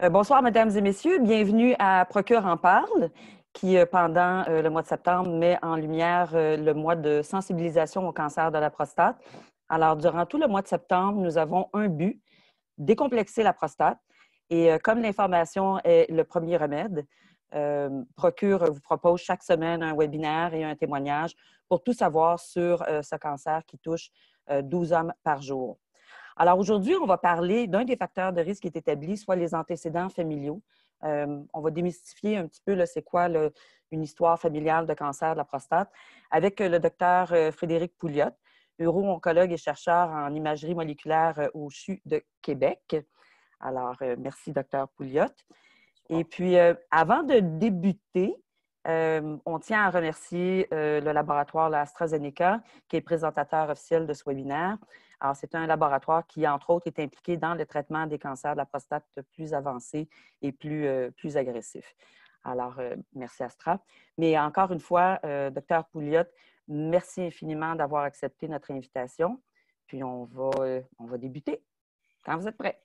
Bonsoir, mesdames et messieurs. Bienvenue à Procure en parle, qui, pendant le mois de septembre, met en lumière le mois de sensibilisation au cancer de la prostate. Alors, durant tout le mois de septembre, nous avons un but, décomplexer la prostate. Et comme l'information est le premier remède, Procure vous propose chaque semaine un webinaire et un témoignage pour tout savoir sur ce cancer qui touche 12 hommes par jour. Alors aujourd'hui, on va parler d'un des facteurs de risque qui est établi, soit les antécédents familiaux. On va démystifier un petit peu c'est quoi une histoire familiale de cancer de la prostate avec le docteur Frédéric Pouliot, uro-oncologue et chercheur en imagerie moléculaire au CHU de Québec. Alors, merci, docteur Pouliot. Et puis, avant de débuter, on tient à remercier le laboratoire AstraZeneca, qui est présentateur officiel de ce webinaire. Alors, c'est un laboratoire qui, entre autres, est impliqué dans le traitement des cancers de la prostate plus avancés et plus agressifs. Alors, merci Astra. Mais encore une fois, docteur Pouliot, merci infiniment d'avoir accepté notre invitation. Puis, on va débuter quand vous êtes prêts.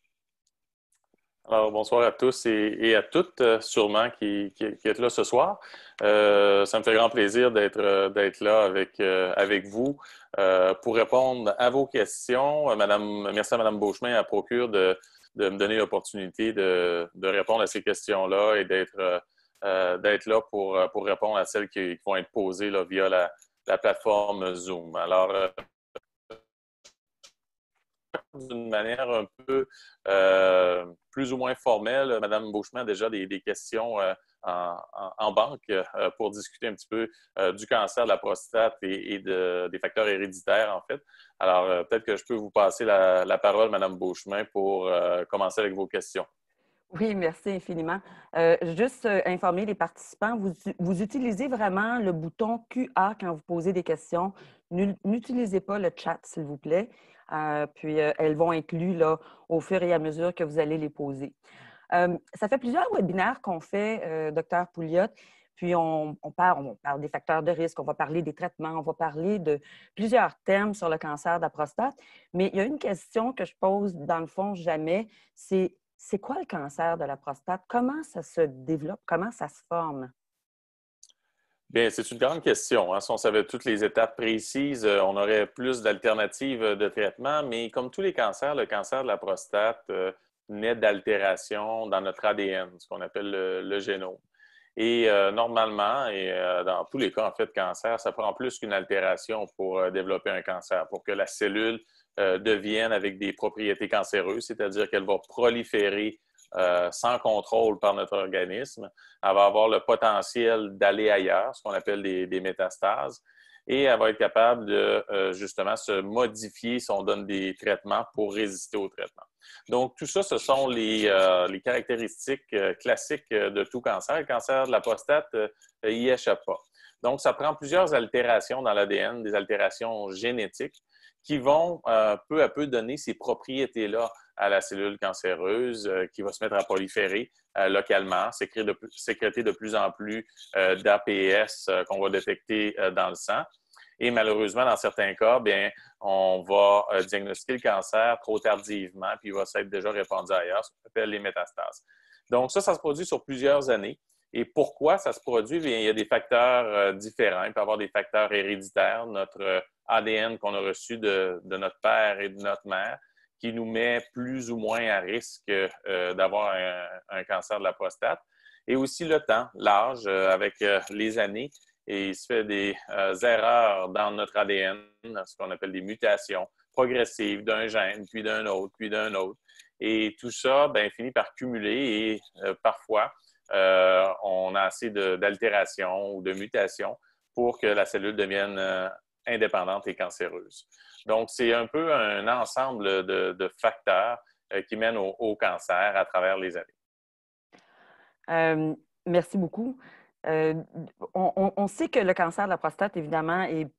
Alors, bonsoir à tous et à toutes, sûrement, qui êtes là ce soir. Ça me fait grand plaisir d'être là avec vous pour répondre à vos questions. Merci à Mme Beauchemin à Procure de me donner l'opportunité de répondre à ces questions-là et d'être là pour répondre à celles qui vont être posées là, via la plateforme Zoom. Alors, d'une manière un peu plus ou moins formelle. Mme Beauchemin a déjà des questions en banque pour discuter un petit peu du cancer de la prostate et des facteurs héréditaires, en fait. Alors, peut-être que je peux vous passer la parole, Mme Beauchemin, pour commencer avec vos questions. Oui, merci infiniment. Juste informer les participants, vous utilisez vraiment le bouton QA quand vous posez des questions. N'utilisez pas le chat, s'il vous plaît. Puis, elles vont inclure là, au fur et à mesure que vous allez les poser. Ça fait plusieurs webinaires qu'on fait, docteur Pouliot. Puis, on parle des facteurs de risque, on va parler des traitements, on va parler de plusieurs thèmes sur le cancer de la prostate. Mais il y a une question que je pose, dans le fond, jamais, c'est quoi le cancer de la prostate? Comment ça se développe? Comment ça se forme? Bien, c'est une grande question. Hein. Si on savait toutes les étapes précises, on aurait plus d'alternatives de traitement. Mais comme tous les cancers, le cancer de la prostate naît d'altérations dans notre ADN, ce qu'on appelle le génome. Et normalement, et dans tous les cas, en fait, de cancer, ça prend plus qu'une altération pour développer un cancer, pour que la cellule devienne avec des propriétés cancéreuses, c'est-à-dire qu'elle va proliférer sans contrôle par notre organisme. Elle va avoir le potentiel d'aller ailleurs, ce qu'on appelle des métastases, et elle va être capable de justement se modifier si on donne des traitements pour résister au traitement. Donc, tout ça, ce sont les caractéristiques classiques de tout cancer. Le cancer de la prostate y échappe pas. Donc, ça prend plusieurs altérations dans l'ADN, des altérations génétiques qui vont peu à peu donner ces propriétés-là à la cellule cancéreuse qui va se mettre à proliférer localement, sécréter de plus en plus d'APS qu'on va détecter dans le sang. Et malheureusement, dans certains cas, bien, on va diagnostiquer le cancer trop tardivement, puis il va s'être déjà répandu ailleurs, ce qu'on appelle les métastases. Donc ça se produit sur plusieurs années. Et pourquoi ça se produit? Bien, il y a des facteurs différents. Il peut y avoir des facteurs héréditaires, notre ADN qu'on a reçu de notre père et de notre mère, qui nous met plus ou moins à risque d'avoir un cancer de la prostate. Et aussi le temps, l'âge, avec les années. Et il se fait des erreurs dans notre ADN, ce qu'on appelle des mutations progressives d'un gène, puis d'un autre, puis d'un autre. Et tout ça bien, finit par cumuler et parfois, on a assez d'altérations ou de mutations pour que la cellule devienne indépendante et cancéreuse. Donc, c'est un peu un ensemble de facteurs qui mènent au cancer à travers les années. Merci beaucoup. On sait que le cancer de la prostate, évidemment, est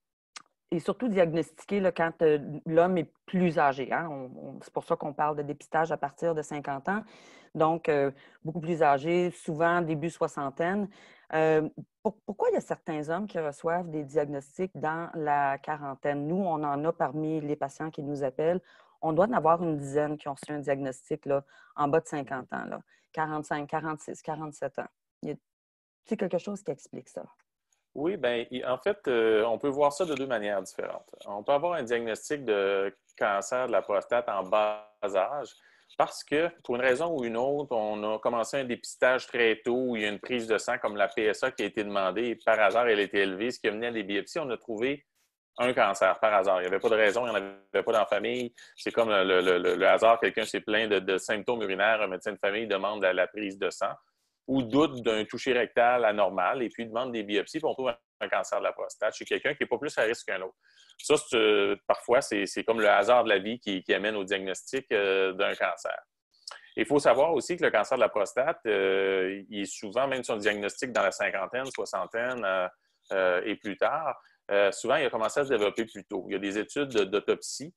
surtout diagnostiqué là, quand l'homme est plus âgé. Hein? C'est pour ça qu'on parle de dépistage à partir de 50 ans. Donc, beaucoup plus âgé, souvent début soixantaine. Pourquoi il y a certains hommes qui reçoivent des diagnostics dans la quarantaine? Nous, on en a parmi les patients qui nous appellent. on doit en avoir une dizaine qui ont reçu un diagnostic là, en bas de 50 ans, là, 45, 46, 47 ans. C'est quelque chose qui explique ça. Oui, bien, en fait, on peut voir ça de deux manières différentes. On peut avoir un diagnostic de cancer de la prostate en bas âge parce que, pour une raison ou une autre, on a commencé un dépistage très tôt où il y a une prise de sang comme la PSA qui a été demandée et par hasard, elle a été élevée, ce qui a mené à des biopsies. On a trouvé un cancer par hasard. Il n'y avait pas de raison, il n'y en avait pas dans la famille. C'est comme le hasard, quelqu'un s'est plaint de symptômes urinaires, un médecin de famille demande la prise de sang ou doute d'un toucher rectal anormal et puis demande des biopsies, puis on trouve un cancer de la prostate chez quelqu'un qui n'est pas plus à risque qu'un autre. Ça, parfois, c'est comme le hasard de la vie qui amène au diagnostic d'un cancer. Il faut savoir aussi que le cancer de la prostate, il est souvent, même sur un diagnostic dans la cinquantaine, soixantaine et plus tard, souvent, il a commencé à se développer plus tôt. Il y a des études d'autopsie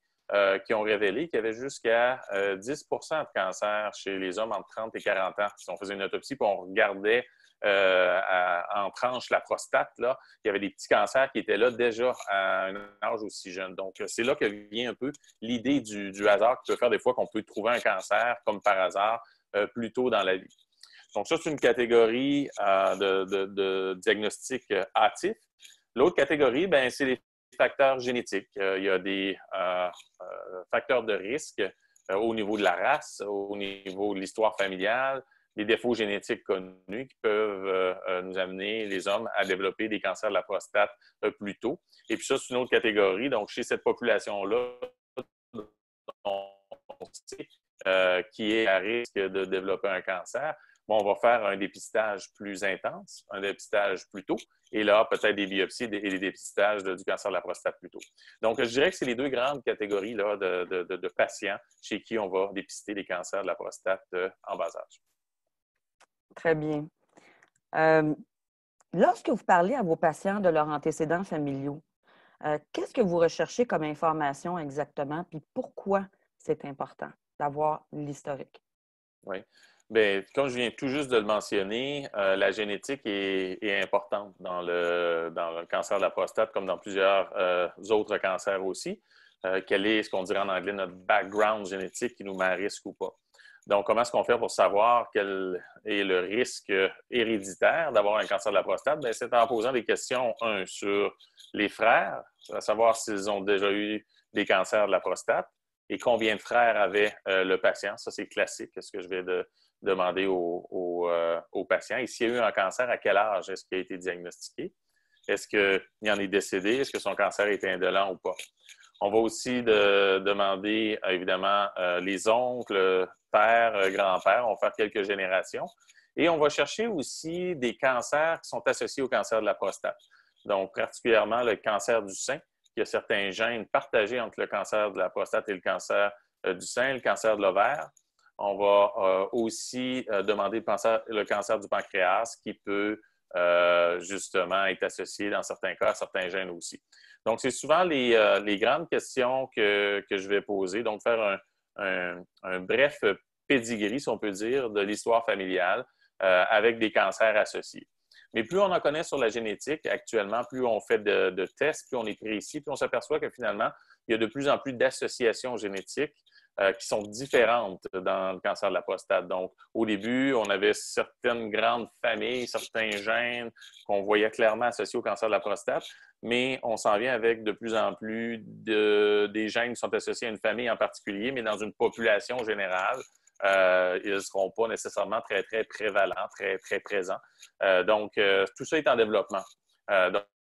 qui ont révélé qu'il y avait jusqu'à 10 de cancer chez les hommes entre 30 et 40 ans. Si on faisait une autopsie et on regardait en tranche la prostate, là, il y avait des petits cancers qui étaient là déjà à un âge aussi jeune. Donc, c'est là que vient un peu l'idée du hasard qui peut faire des fois qu'on peut trouver un cancer comme par hasard plus tôt dans la vie. Donc, ça, c'est une catégorie de diagnostic hâtif. L'autre catégorie, ben, c'est les facteurs génétiques. Il y a des facteurs de risque au niveau de la race, au niveau de l'histoire familiale, des défauts génétiques connus qui peuvent nous amener, les hommes, à développer des cancers de la prostate plus tôt. Et puis ça, c'est une autre catégorie. Donc, chez cette population-là, on sait qui est à risque de développer un cancer. Bon, on va faire un dépistage plus intense, un dépistage plus tôt, et là, peut-être des biopsies et des dépistages du cancer de la prostate plus tôt. Donc, je dirais que c'est les deux grandes catégories là, de patients chez qui on va dépister les cancers de la prostate en bas âge. Très bien. Lorsque vous parlez à vos patients de leurs antécédents familiaux, qu'est-ce que vous recherchez comme information exactement, puis pourquoi c'est important d'avoir l'historique? Oui. Bien, comme je viens tout juste de le mentionner, la génétique est importante dans le cancer de la prostate, comme dans plusieurs autres cancers aussi. Quel est ce qu'on dirait en anglais notre background génétique qui nous met à risque ou pas? Donc, comment est-ce qu'on fait pour savoir quel est le risque héréditaire d'avoir un cancer de la prostate? Bien, c'est en posant des questions, un, sur les frères, à savoir s'ils ont déjà eu des cancers de la prostate et combien de frères avait le patient. Ça, c'est classique, ce que je vais demander aux patients. Et s'il y a eu un cancer, à quel âge est-ce qu'il a été diagnostiqué? Est-ce qu'il en est décédé? Est-ce que son cancer était indolent ou pas? On va aussi demander, évidemment, les oncles, pères, grands-pères. On va faire quelques générations. Et on va chercher aussi des cancers qui sont associés au cancer de la prostate. Donc, particulièrement le cancer du sein. Il y a certains gènes partagés entre le cancer de la prostate et le cancer du sein, le cancer de l'ovaire. On va aussi demander le cancer du pancréas qui peut justement être associé dans certains cas à certains gènes aussi. Donc, c'est souvent les grandes questions que je vais poser. Donc, faire un bref pedigree, si on peut dire, de l'histoire familiale avec des cancers associés. Mais plus on en connaît sur la génétique actuellement, plus on fait de tests, plus on est précis, plus on s'aperçoit que finalement, il y a de plus en plus d'associations génétiques qui sont différentes dans le cancer de la prostate. Donc, au début, on avait certaines grandes familles, certains gènes qu'on voyait clairement associés au cancer de la prostate, mais on s'en vient avec de plus en plus des gènes qui sont associés à une famille en particulier, mais dans une population générale. Ils ne seront pas nécessairement très, très prévalents, très, très présents. Donc, tout ça est en développement.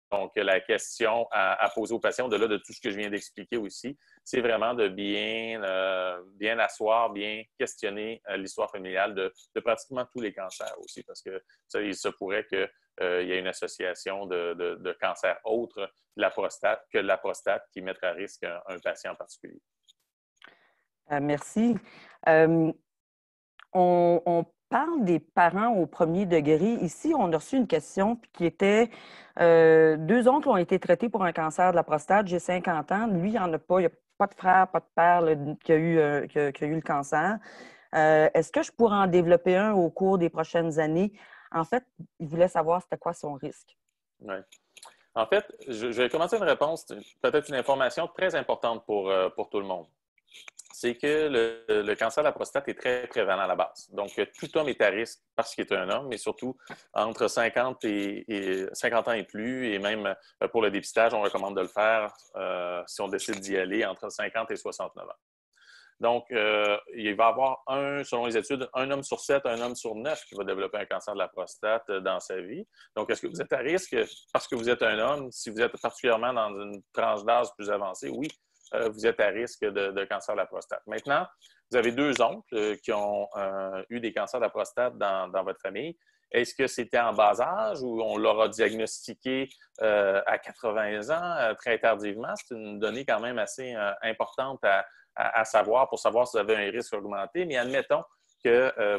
Donc, la question à poser aux patients, au-delà de tout ce que je viens d'expliquer aussi, c'est vraiment de bien asseoir, bien questionner l'histoire familiale de pratiquement tous les cancers aussi, parce que ça, il se pourrait qu'il y ait une association de cancers autres que la prostate qui mettra à risque un patient en particulier. Merci. On parle des parents au premier degré. Ici, on a reçu une question qui était deux oncles ont été traités pour un cancer de la prostate. J'ai 50 ans. Lui, il n'y en a pas. Il n'y a pas de frère, pas de père là, qui a eu le cancer. Est-ce que je pourrais en développer un au cours des prochaines années? En fait, il voulait savoir c'était quoi son risque. Oui. En fait, je vais commencer une réponse, peut-être une information très importante pour tout le monde. c'est que le cancer de la prostate est très prévalent à la base. Donc, tout homme est à risque parce qu'il est un homme, mais surtout entre 50 et 50 ans et plus, et même pour le dépistage, on recommande de le faire si on décide d'y aller entre 50 et 69 ans. Donc, il va y avoir selon les études, un homme sur 7, un homme sur 9 qui va développer un cancer de la prostate dans sa vie. Donc, est-ce que vous êtes à risque parce que vous êtes un homme? Si vous êtes particulièrement dans une tranche d'âge plus avancée, oui, vous êtes à risque de cancer de la prostate. Maintenant, vous avez 2 oncles qui ont eu des cancers de la prostate dans votre famille. Est-ce que c'était en bas âge ou on leur a diagnostiqué à 80 ans, très tardivement? C'est une donnée quand même assez importante à savoir pour savoir si vous avez un risque augmenté. Mais admettons que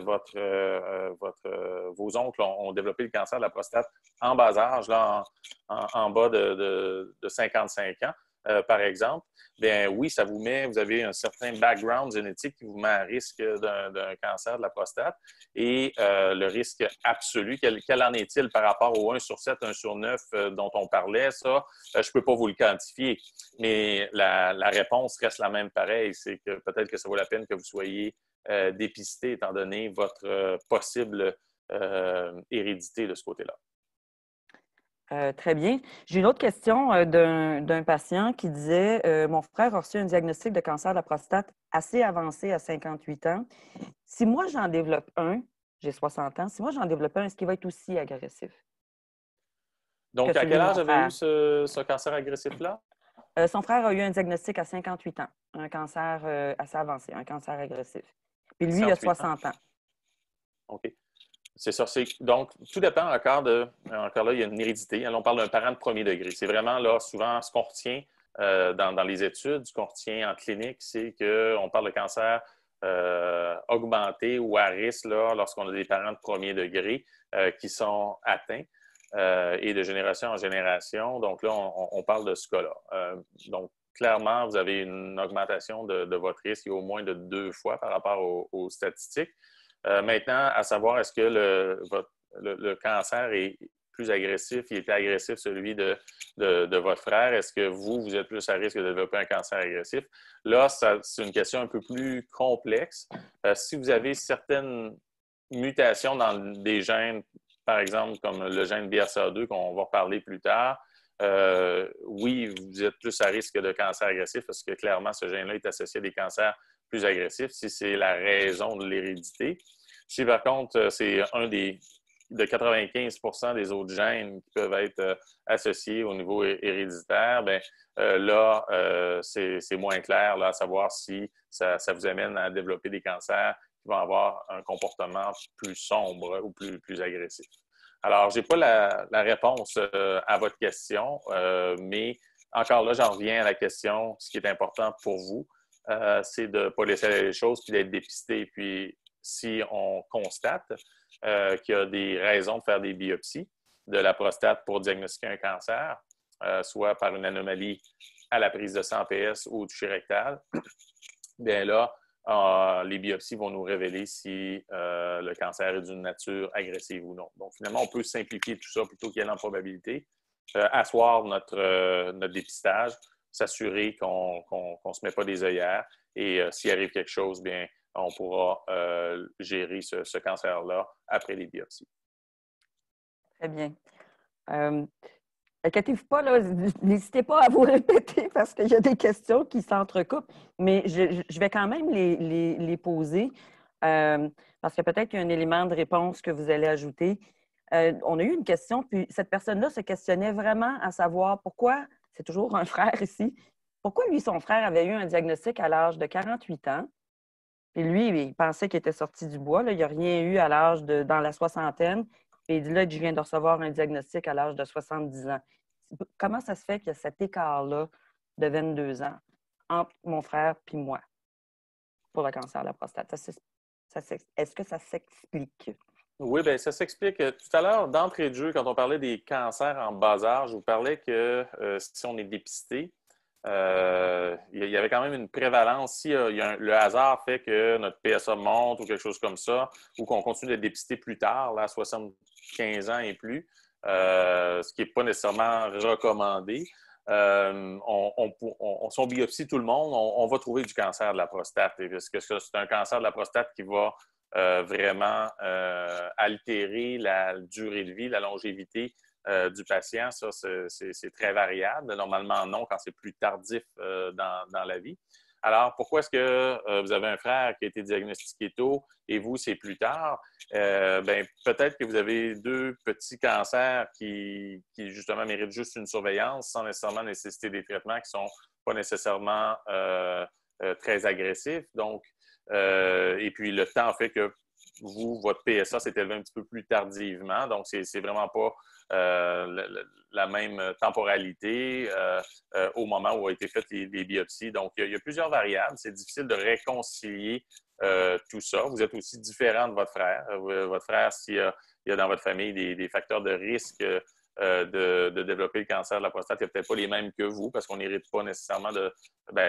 vos oncles ont développé le cancer de la prostate en bas âge, là, en bas de 55 ans, par exemple. Bien oui, vous avez un certain background génétique qui vous met à risque d'un cancer de la prostate. Et le risque absolu, quel en est-il par rapport au 1 sur 7, 1 sur 9 dont on parlait? Ça, je ne peux pas vous le quantifier, mais la réponse reste la même pareil. C'est que peut-être que ça vaut la peine que vous soyez dépisté étant donné votre possible hérédité de ce côté-là. Très bien. J'ai une autre question d'un patient qui disait mon frère a reçu un diagnostic de cancer de la prostate assez avancé à 58 ans. Si moi j'en développe un, j'ai 60 ans, si moi j'en développe un, est-ce qu'il va être aussi agressif? Donc, à quel âge avez-vous ce cancer agressif-là? Son frère a eu un diagnostic à 58 ans, un cancer assez avancé, un cancer agressif. Puis lui, il a 60 ans. OK. C'est ça. Donc, tout dépend encore là, il y a une hérédité. On parle d'un parent de premier degré. C'est vraiment là, souvent, ce qu'on retient dans les études, ce qu'on retient en clinique, c'est qu'on parle de cancer augmenté ou à risque là, lorsqu'on a des parents de premier degré qui sont atteints et de génération en génération. Donc là, on parle de ce cas-là. Donc, clairement, vous avez une augmentation de votre risque au moins de 2 fois par rapport aux statistiques. Maintenant, à savoir, est-ce que le cancer est plus agressif, il était agressif celui de votre frère? Est-ce que vous êtes plus à risque de développer un cancer agressif? Là, c'est une question un peu plus complexe. Si vous avez certaines mutations dans des gènes, par exemple, comme le gène BRCA2 qu'on va reparler plus tard, oui, vous êtes plus à risque de cancer agressif parce que clairement, ce gène-là est associé à des cancers plus agressifs si c'est la raison de l'hérédité. Si par contre, c'est de 95 des autres gènes qui peuvent être associés au niveau héréditaire, bien là, c'est moins clair là, à savoir si ça vous amène à développer des cancers qui vont avoir un comportement plus sombre ou plus agressif. Alors, je n'ai pas la réponse à votre question, mais encore là, j'en reviens à la question. Ce qui est important pour vous, c'est de ne pas laisser aller les choses puis d'être dépisté. Puis, si on constate qu'il y a des raisons de faire des biopsies de la prostate pour diagnostiquer un cancer, soit par une anomalie à la prise de sang PS ou au toucher rectal, bien là, les biopsies vont nous révéler si le cancer est d'une nature agressive ou non. Donc, finalement, on peut simplifier tout ça plutôt qu'il y ait en probabilité, asseoir notre dépistage, s'assurer qu'on ne se met pas des œillères et s'il arrive quelque chose, bien, on pourra gérer ce cancer-là après les biopsies. Très bien. Inquiétez-vous pas, là, n'hésitez pas à vous répéter parce qu'il y a des questions qui s'entrecoupent, mais je vais quand même les poser parce que peut-être qu'il y a un élément de réponse que vous allez ajouter. On a eu une question, puis cette personne-là se questionnait vraiment à savoir pourquoi, c'est toujours un frère ici, pourquoi lui, son frère avait eu un diagnostic à l'âge de 48 ans, puis lui, il pensait qu'il était sorti du bois, là, il n'y a rien eu à l'âge dans la soixantaine, et il dit là, je viens de recevoir un diagnostic à l'âge de 70 ans. Comment ça se fait qu'il y a cet écart-là de 22 ans entre mon frère et moi pour le cancer de la prostate? Est-ce que ça s'explique? Oui, bien, ça s'explique. Tout à l'heure, d'entrée de jeu, quand on parlait des cancers en bas âge, je vous parlais que si on est dépisté, il y avait quand même une prévalence. Si le hasard fait que notre PSA monte ou quelque chose comme ça, ou qu'on continue d'être dépisté plus tard, là, à 75 ans et plus, ce qui n'est pas nécessairement recommandé, si on biopsie tout le monde, on va trouver du cancer de la prostate. Et parce que c'est un cancer de la prostate qui va vraiment altérer la durée de vie, la longévité du patient. Ça, c'est très variable. Normalement, non, quand c'est plus tardif dans la vie. Alors, pourquoi est-ce que vous avez un frère qui a été diagnostiqué tôt et vous, c'est plus tard? Peut-être que vous avez deux petits cancers qui, justement, méritent juste une surveillance sans nécessairement nécessiter des traitements qui ne sont pas nécessairement très agressifs. Donc, et puis, le temps fait que vous, votre PSA s'est élevé un petit peu plus tardivement. Donc, c'est vraiment pas la même temporalité au moment où ont été faites les biopsies. Donc, il y a plusieurs variables. C'est difficile de réconcilier tout ça. Vous êtes aussi différent de votre frère. Votre frère, s'il y a dans votre famille des facteurs de risque de développer le cancer de la prostate, il n'y a peut-être pas les mêmes que vous parce qu'on n'hérite pas nécessairement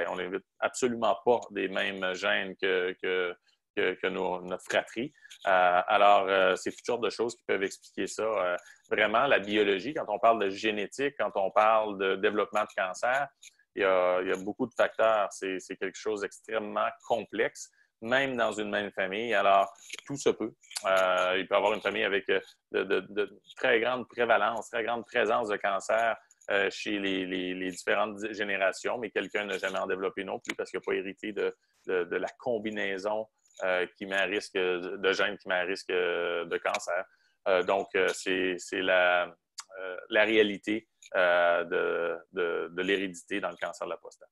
on n'hérite absolument pas des mêmes gènes que notre fratrie. C'est toutes sortes de choses qui peuvent expliquer ça. Vraiment, la biologie, quand on parle de génétique, quand on parle de développement de cancer, il y a beaucoup de facteurs. C'est quelque chose d'extrêmement complexe, même dans une même famille. Alors, tout se peut. Il peut y avoir une famille avec de très grande prévalence, très grande présence de cancer chez les différentes générations, mais quelqu'un n'a jamais en développé non plus parce qu'il n'a pas hérité de la combinaison qui met à risque de gènes qui met à risque de cancer. Donc, c'est la réalité de l'hérédité dans le cancer de la prostate.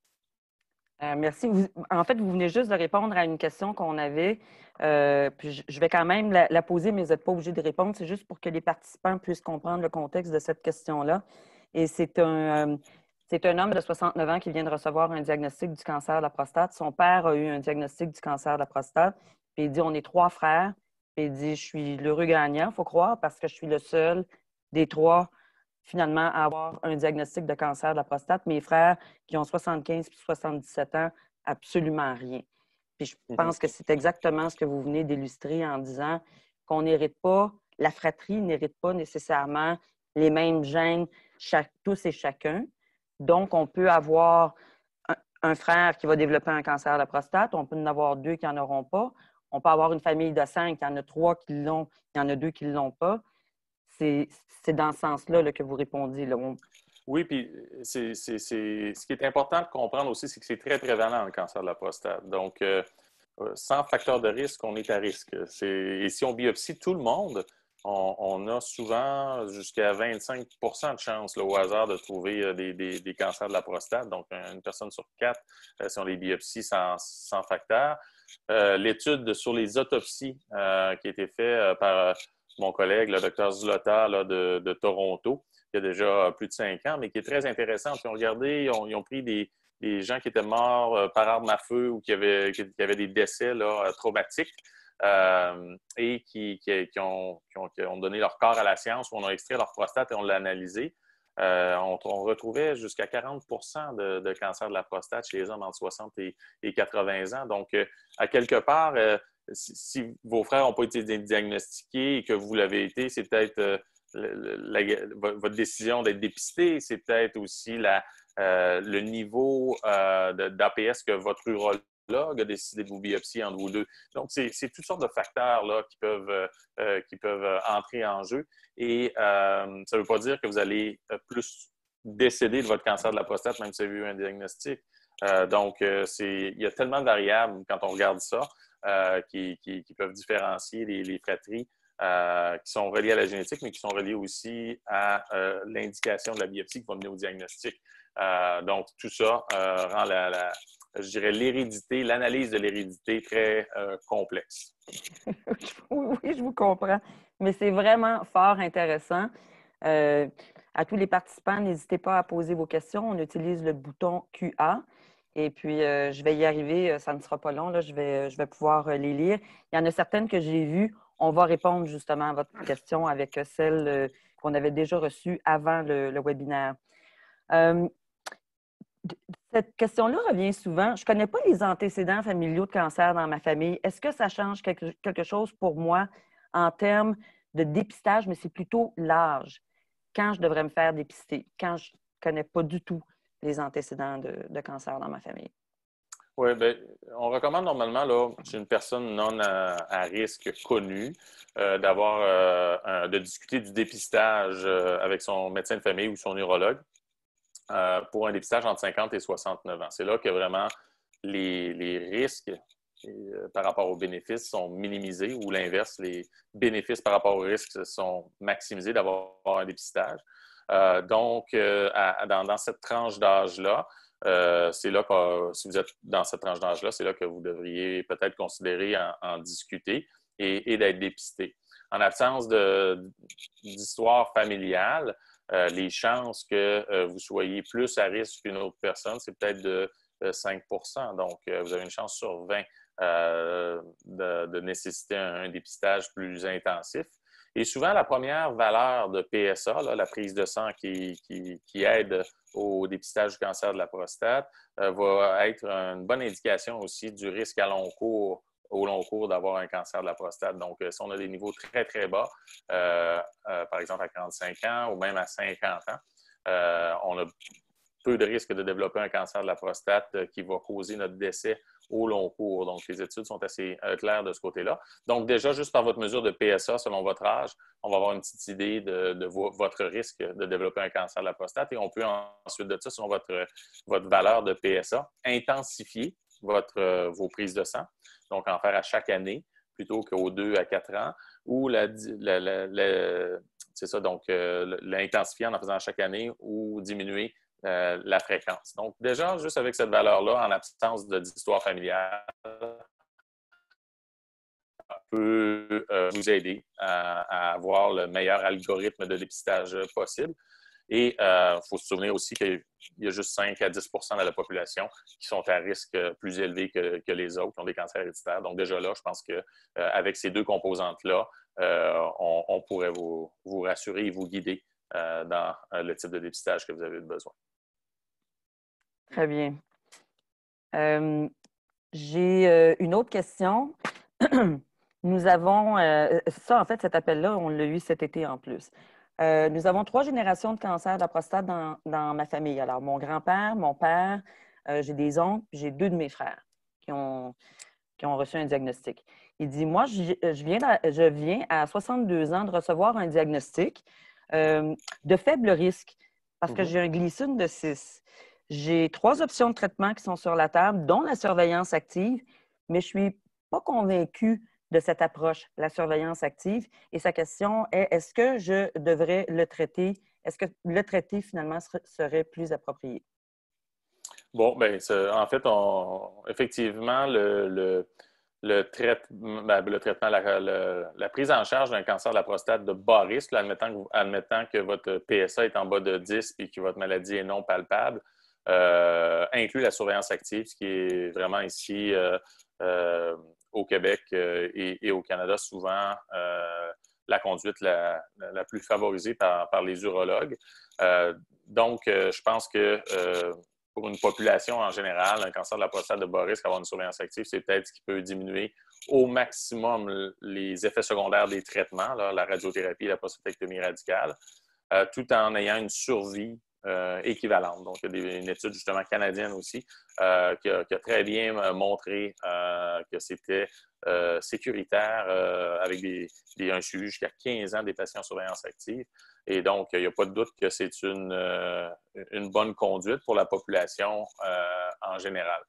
Merci. En fait, vous venez juste de répondre à une question qu'on avait. Puis je vais quand même la poser, mais vous n'êtes pas obligé de répondre. C'est juste pour que les participants puissent comprendre le contexte de cette question-là. Et c'est un homme de 69 ans qui vient de recevoir un diagnostic du cancer de la prostate. Son père a eu un diagnostic du cancer de la prostate. Puis il dit, on est 3 frères. Puis il dit, je suis l'heureux gagnant, il faut croire, parce que je suis le seul des 3 finalement, à avoir un diagnostic de cancer de la prostate. Mes frères qui ont 75 et 77 ans, absolument rien. Puis je pense que c'est exactement ce que vous venez d'illustrer en disant qu'on n'hérite pas, la fratrie n'hérite pas nécessairement les mêmes gènes, tous et chacun. Donc, on peut avoir un frère qui va développer un cancer de la prostate, on peut en avoir 2 qui n'en auront pas. On peut avoir une famille de 5, il y en a 3 qui l'ont, il y en a 2 qui ne l'ont pas. C'est dans ce sens-là que vous répondiez. Là. Oui, puis ce qui est important de comprendre aussi, c'est que c'est très prévalent le cancer de la prostate. Donc, sans facteur de risque, on est à risque. Et si on biopsie tout le monde, on a souvent jusqu'à 25 de chance au hasard de trouver des cancers de la prostate. Donc, une personne sur 4, si on les biopsie sans facteur. L'étude sur les autopsies qui a été faite par mon collègue, le docteur Zlota de Toronto, il y a déjà plus de 5 ans, mais qui est très intéressante. Ils ont regardé, ils ont pris des gens qui étaient morts par arme à feu ou qui avaient des décès traumatiques et qui ont donné leur corps à la science, où on a extrait leur prostate et on l'a analysé. On retrouvait jusqu'à 40 de cancer de la prostate chez les hommes entre 60 et 80 ans. Donc, à quelque part, si vos frères n'ont pas été diagnostiqués et que vous l'avez été, c'est peut-être votre décision d'être dépisté, c'est peut-être aussi le niveau d'APS que votre urologue a décidé de vous biopsier entre vous deux. Donc, c'est toutes sortes de facteurs là, qui peuvent entrer en jeu. Et ça ne veut pas dire que vous allez plus décéder de votre cancer de la prostate, même si vous avez eu un diagnostic. Donc, il y a tellement de variables quand on regarde ça qui peuvent différencier les fratries qui sont reliées à la génétique, mais qui sont reliées aussi à l'indication de la biopsie qui va mener au diagnostic. Donc, tout ça rend je dirais, l'hérédité, l'analyse de l'hérédité très complexe. Oui, je vous comprends. Mais c'est vraiment fort intéressant. À tous les participants, n'hésitez pas à poser vos questions. On utilise le bouton QA. Et puis, je vais y arriver. Ça ne sera pas long. Là. Je vais pouvoir les lire. Il y en a certaines que j'ai vues. On va répondre justement à votre question avec celle qu'on avait déjà reçue avant le webinaire. Cette question-là revient souvent. Je ne connais pas les antécédents familiaux de cancer dans ma famille. Est-ce que ça change quelque chose pour moi en termes de dépistage, mais c'est plutôt l'âge? Quand je devrais me faire dépister? Quand je ne connais pas du tout les antécédents de cancer dans ma famille? Oui, bien, on recommande normalement, là, chez une personne non à risque connue, de discuter du dépistage avec son médecin de famille ou son urologue pour un dépistage entre 50 et 69 ans. C'est là que vraiment les risques par rapport aux bénéfices sont minimisés ou l'inverse, les bénéfices par rapport aux risques sont maximisés d'avoir un dépistage. Dans cette tranche d'âge-là, c'est là que, si vous êtes dans cette tranche d'âge-là, c'est là que vous devriez peut-être considérer en discuter et d'être dépisté. En absence d'histoire familiale, les chances que vous soyez plus à risque qu'une autre personne, c'est peut-être de 5 Donc, vous avez une chance sur 20 de nécessiter un dépistage plus intensif. Et souvent, la première valeur de PSA, là, la prise de sang qui aide au dépistage du cancer de la prostate, va être une bonne indication aussi du risque au long cours d'avoir un cancer de la prostate. Donc, si on a des niveaux très, très bas, par exemple à 45 ans ou même à 50 ans, on a peu de risque de développer un cancer de la prostate qui va causer notre décès au long cours. Donc, les études sont assez claires de ce côté-là. Donc, déjà, juste par votre mesure de PSA, selon votre âge, on va avoir une petite idée de votre risque de développer un cancer de la prostate. Et on peut ensuite de ça, selon votre valeur de PSA, intensifier vos prises de sang. Donc, en faire à chaque année plutôt qu'aux 2 à 4 ans. Ou c'est ça, donc l'intensifier en faisant à chaque année ou diminuer la fréquence. Donc, déjà, juste avec cette valeur-là, en absence d'histoire familiale, peut vous aider à avoir le meilleur algorithme de dépistage possible. Et il faut se souvenir aussi qu'il y a juste 5 à 10 de la population qui sont à risque plus élevé que les autres, qui ont des cancers héréditaires. Donc déjà là, je pense qu'avec ces deux composantes-là, on pourrait vous rassurer et vous guider dans le type de dépistage que vous avez besoin. Très bien. J'ai une autre question. Nous avons, ça en fait, cet appel-là, on l'a eu cet été en plus. Nous avons 3 générations de cancer de la prostate dans ma famille. Alors, mon grand-père, mon père, j'ai des oncles, puis j'ai 2 de mes frères qui ont reçu un diagnostic. Il dit, moi, je viens à 62 ans de recevoir un diagnostic de faible risque parce que j'ai un glycine de 6. J'ai 3 options de traitement qui sont sur la table, dont la surveillance active, mais je ne suis pas convaincue de cette approche, la surveillance active. Et sa question est, est-ce que je devrais le traiter? Est-ce que le traiter, finalement, serait plus approprié? Bon, bien, en fait, effectivement, le traitement, la prise en charge d'un cancer de la prostate de bas risque, là, admettant que votre PSA est en bas de 10 et que votre maladie est non palpable, inclut la surveillance active, ce qui est vraiment ici au Québec et au Canada souvent la conduite la plus favorisée par les urologues. Donc, je pense que pour une population en général, un cancer de la prostate de bas risque, avoir une surveillance active, c'est peut-être ce qui peut diminuer au maximum les effets secondaires des traitements, là, la radiothérapie et la prostatectomie radicale, tout en ayant une survie équivalente. Donc, il y a une étude justement canadienne aussi qui a très bien montré que c'était sécuritaire avec un suivi jusqu'à 15 ans des patients en surveillance active. Et donc, il n'y a pas de doute que c'est une bonne conduite pour la population en général.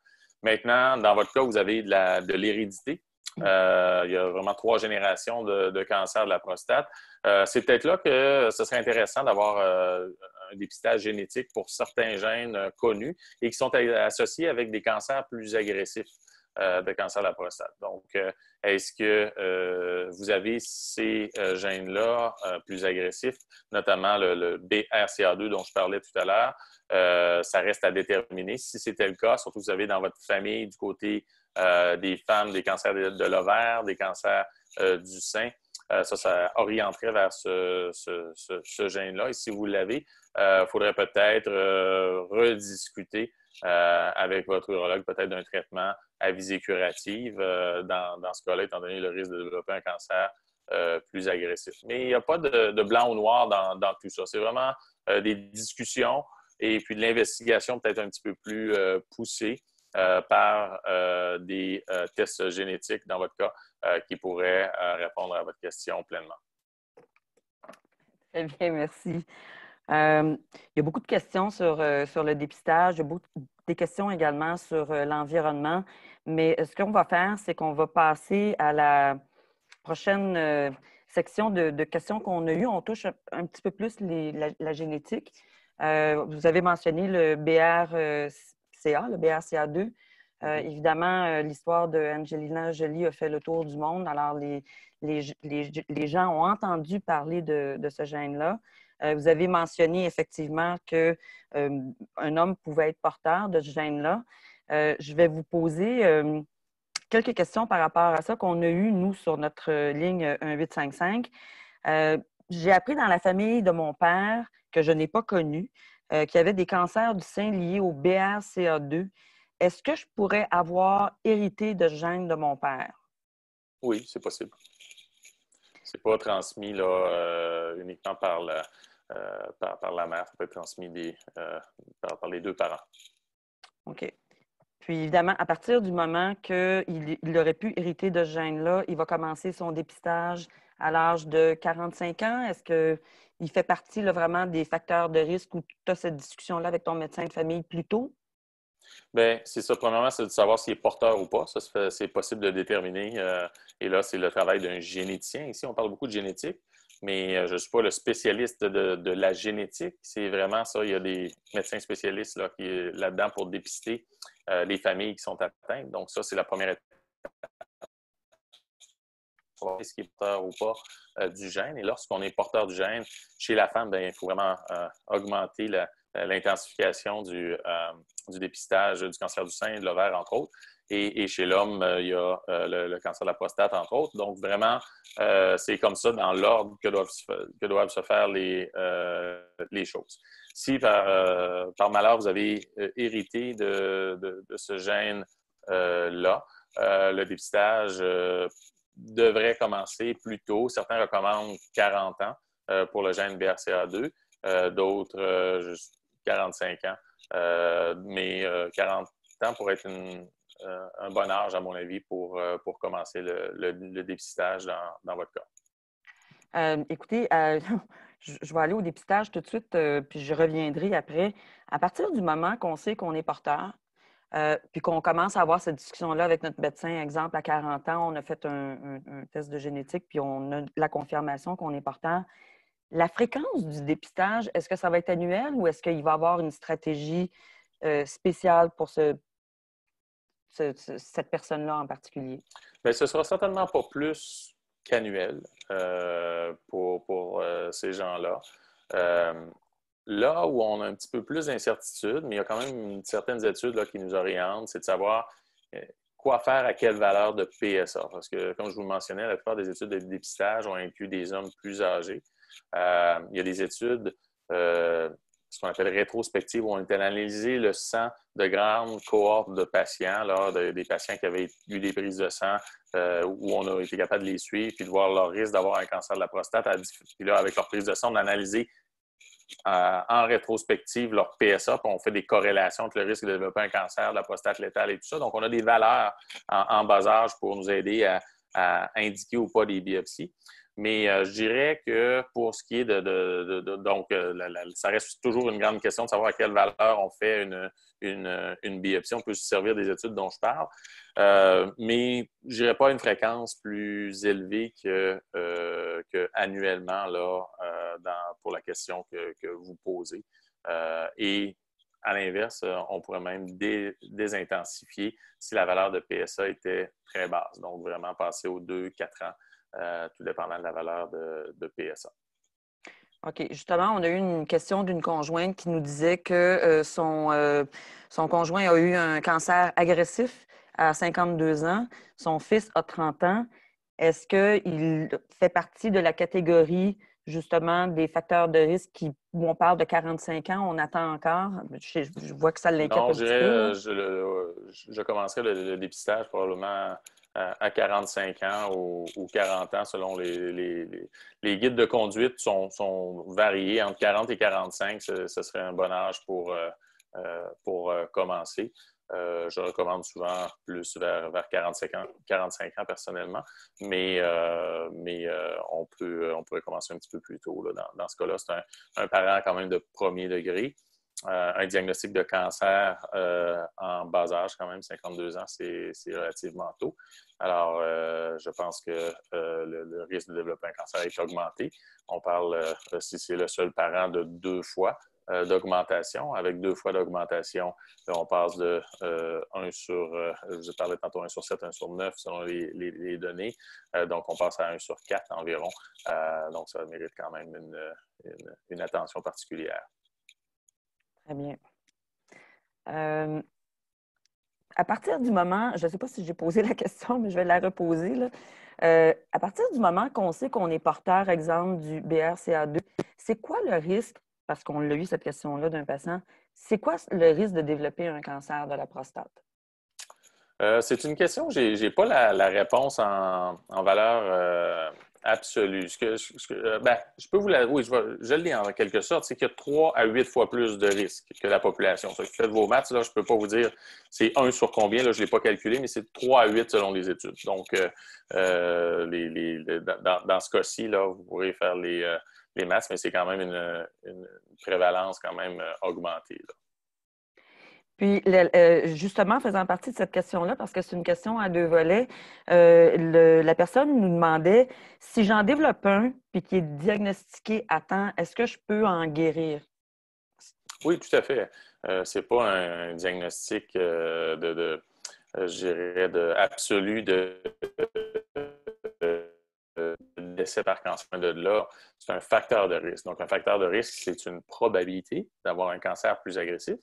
Maintenant, dans votre cas, vous avez de l'hérédité. Il y a vraiment 3 générations de cancer de la prostate. C'est peut-être là que ce serait intéressant d'avoir un dépistage génétique pour certains gènes connus et qui sont associés avec des cancers plus agressifs de cancer de la prostate. Donc, est-ce que vous avez ces gènes-là plus agressifs, notamment le BRCA2 dont je parlais tout à l'heure? Ça reste à déterminer. Si c'était le cas, surtout vous avez dans votre famille du côté des femmes, des cancers de l'ovaire, des cancers du sein, ça orienterait vers ce gène-là. Et si vous l'avez, il faudrait peut-être rediscuter avec votre urologue, peut-être d'un traitement à visée curative dans ce cas-là, étant donné le risque de développer un cancer plus agressif. Mais il n'y a pas de blanc ou noir dans tout ça. C'est vraiment des discussions et puis de l'investigation peut-être un petit peu plus poussée par des tests génétiques, dans votre cas, qui pourraient répondre à votre question pleinement. Très bien, merci. Il y a beaucoup de questions sur le dépistage. Il y a beaucoup des questions également sur l'environnement. Mais ce qu'on va faire, c'est qu'on va passer à la prochaine section de questions qu'on a eues. On touche un petit peu plus la génétique. Vous avez mentionné le BRCA, le BRCA2. Évidemment, l'histoire de Angelina Jolie a fait le tour du monde. Alors, les gens ont entendu parler de ce gène-là. Vous avez mentionné effectivement qu'un homme pouvait être porteur de ce gène-là. Je vais vous poser quelques questions par rapport à ça qu'on a eues, nous, sur notre ligne 1855. J'ai appris dans la famille de mon père, que je n'ai pas connu, qu'il y avait des cancers du sein liés au BRCA2. Est-ce que je pourrais avoir hérité de ce gène de mon père? Oui, c'est possible. C'est pas transmis là, uniquement par la mère, ça peut être transmis par les deux parents. OK. Puis évidemment, à partir du moment qu'il aurait pu hériter de ce gène-là, il va commencer son dépistage à l'âge de 45 ans. Est-ce qu'il fait partie là, vraiment des facteurs de risque ou tu as cette discussion-là avec ton médecin de famille plus tôt? Bien, c'est ça. Premièrement, c'est de savoir s'il est porteur ou pas. Ça, c'est possible de déterminer. Et là, c'est le travail d'un généticien. Ici, on parle beaucoup de génétique, mais je ne suis pas le spécialiste de la génétique. C'est vraiment ça. Il y a des médecins spécialistes là, là-dedans pour dépister les familles qui sont atteintes. Donc, ça, c'est la première étape. Savoir ce qui est porteur ou pas du gène. Et lorsqu'on est porteur du gène, chez la femme, bien, il faut vraiment augmenter l'intensification du dépistage du cancer du sein et de l'ovaire, entre autres. Et chez l'homme, il y a le cancer de la prostate, entre autres. Donc, vraiment, c'est comme ça dans l'ordre que doivent se faire les choses. Si par malheur, vous avez hérité de ce gène-là, le dépistage devrait commencer plus tôt. Certains recommandent 40 ans pour le gène BRCA2, d'autres juste 45 ans. Mais 40 ans pourrait être un bon âge, à mon avis, pour commencer le dépistage dans votre cas. Écoutez, je vais aller au dépistage tout de suite, puis je reviendrai après. À partir du moment qu'on sait qu'on est porteur, puis qu'on commence à avoir cette discussion-là avec notre médecin, exemple, à 40 ans, on a fait un test de génétique, puis on a la confirmation qu'on est porteur. La fréquence du dépistage, est-ce que ça va être annuel ou est-ce qu'il va y avoir une stratégie spéciale pour cette personne-là en particulier? Bien, ce ne sera certainement pas plus qu'annuel pour ces gens-là. Là où on a un petit peu plus d'incertitude, mais il y a quand même certaines études là, qui nous orientent, c'est de savoir quoi faire à quelle valeur de PSA. Parce que, comme je vous le mentionnais, la plupart des études de dépistage ont inclus des hommes plus âgés. Il y a des études, ce qu'on appelle rétrospectives, où on a analysé le sang de grandes cohortes de patients, là, des patients qui avaient eu des prises de sang, où on a été capable de les suivre puis de voir leur risque d'avoir un cancer de la prostate. Puis là, avec leur prise de sang, on a analysé en rétrospective leur PSA, puis on fait des corrélations entre le risque de développer un cancer de la prostate létale et tout ça. Donc, on a des valeurs en bas âge pour nous aider à indiquer ou pas des biopsies. Mais je dirais que pour ce qui est donc, ça reste toujours une grande question de savoir à quelle valeur on fait une biopsie. On peut se servir des études dont je parle. Mais je dirais pas une fréquence plus élevée qu'annuellement là, pour la question que vous posez. Et à l'inverse, on pourrait même désintensifier si la valeur de PSA était très basse. Donc, vraiment passer aux 2-4 ans. Tout dépendant de la valeur de PSA. OK. Justement, on a eu une question d'une conjointe qui nous disait que son conjoint a eu un cancer agressif à 52 ans. Son fils a 30 ans. Est-ce qu'il fait partie de la catégorie, justement, des facteurs de risque où on parle de 45 ans, on attend encore? Je vois que ça l'inquiète Non, un petit peu. je commencerai le dépistage probablement à 45 ans ou 40 ans, selon les guides de conduite sont variés. Entre 40 et 45, ce serait un bon âge pour commencer. Je recommande souvent plus vers 45 ans personnellement, mais on pourrait commencer un petit peu plus tôt. Là. Dans ce cas-là, c'est un parent quand même de premier degré. Un diagnostic de cancer en bas âge, quand même, 52 ans, c'est relativement tôt. Alors, je pense que le risque de développer un cancer est augmenté. On parle, si c'est le seul parent, de 2 fois d'augmentation. Avec 2 fois d'augmentation, on passe de 1 sur, je vous ai parlé tantôt, 1 sur 7, 1 sur 9 selon les données. Donc, on passe à 1 sur 4 environ. Donc, ça mérite quand même une attention particulière. Très bien. À partir du moment, je ne sais pas si j'ai posé la question, mais je vais la reposer, là. À partir du moment qu'on sait qu'on est porteur, exemple, du BRCA2, c'est quoi le risque, parce qu'on l'a eu cette question-là d'un patient, c'est quoi le risque de développer un cancer de la prostate? C'est une question, je n'ai pas la réponse en valeur absolue. Je peux vous la. Oui, je le lis en quelque sorte, c'est qu'il y a 3 à 8 fois plus de risques que la population. Ça, faites vos maths, là, je ne peux pas vous dire c'est 1 sur combien, là, je ne l'ai pas calculé, mais c'est 3 à 8 selon les études. Donc, dans ce cas-ci, là, vous pourrez faire les maths, mais c'est quand même une prévalence quand même augmentée, là. Puis, justement, faisant partie de cette question-là, parce que c'est une question à 2 volets, la personne nous demandait si j'en développe un puis qui est diagnostiqué à temps, est-ce que je peux en guérir? Oui, tout à fait. C'est pas un diagnostic je dirais, absolu de décès par cancer de là. C'est un facteur de risque. Donc, un facteur de risque, c'est une probabilité d'avoir un cancer plus agressif.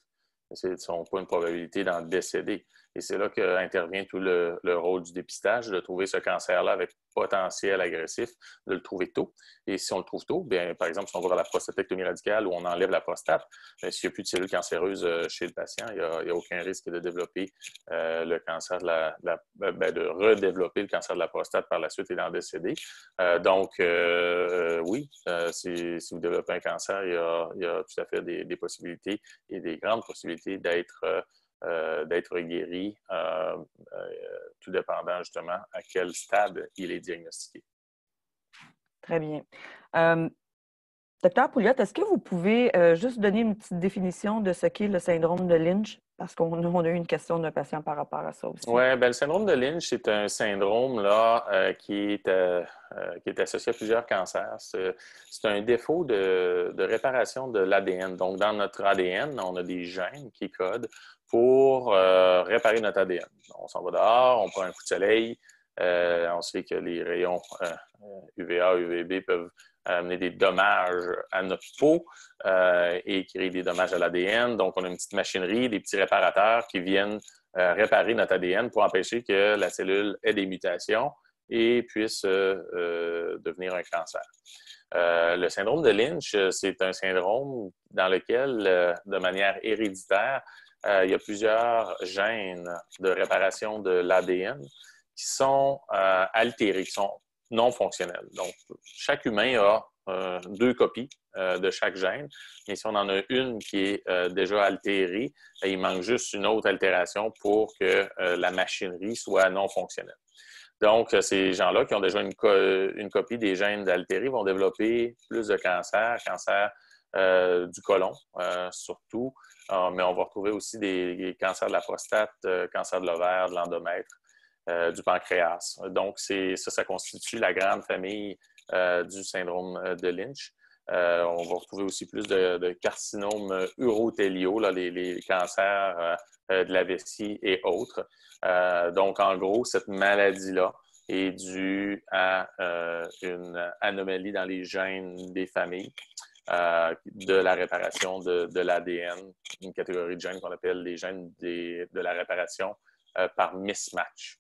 Ce ne sont pas une probabilité d'en décéder. Et c'est là qu'intervient tout le rôle du dépistage, de trouver ce cancer-là avec potentiel agressif, de le trouver tôt. Et si on le trouve tôt, bien, par exemple, si on va vers la prostatectomie radicale où on enlève la prostate, s'il n'y a plus de cellules cancéreuses chez le patient, il n'y a aucun risque de développer le cancer de redévelopper le cancer de la prostate par la suite et d'en décéder. Donc, oui, si vous développez un cancer, il y a tout à fait des possibilités et des grandes possibilités d'être guéri, tout dépendant justement à quel stade il est diagnostiqué. Très bien. Docteur Pouliot, est-ce que vous pouvez juste donner une petite définition de ce qu'est le syndrome de Lynch? Parce qu'on a eu une question d'un patient par rapport à ça aussi. Oui, le syndrome de Lynch, c'est un syndrome là, qui est associé à plusieurs cancers. C'est un défaut de réparation de l'ADN. Donc, dans notre ADN, on a des gènes qui codent pour réparer notre ADN. On s'en va dehors, on prend un coup de soleil, on sait que les rayons UVA, UVB peuvent amener des dommages à notre peau et créer des dommages à l'ADN. Donc, on a une petite machinerie, des petits réparateurs qui viennent réparer notre ADN pour empêcher que la cellule ait des mutations et puisse devenir un cancer. Le syndrome de Lynch, c'est un syndrome dans lequel, de manière héréditaire, il y a plusieurs gènes de réparation de l'ADN qui sont altérés, qui sont non fonctionnels. Donc, chaque humain a 2 copies de chaque gène. Et si on en a une qui est déjà altérée, il manque juste une autre altération pour que la machinerie soit non fonctionnelle. Donc, ces gens-là qui ont déjà une copie des gènes altérés vont développer plus de cancer du côlon surtout, mais on va retrouver aussi des cancers de la prostate, cancer de l'ovaire, de l'endomètre, du pancréas. Donc, ça constitue la grande famille du syndrome de Lynch. On va retrouver aussi plus de carcinomes urothéliaux, là, les cancers de la vessie et autres. Donc, en gros, cette maladie-là est due à une anomalie dans les gènes des familles de la réparation de l'ADN, une catégorie de gènes qu'on appelle les gènes de la réparation par mismatch.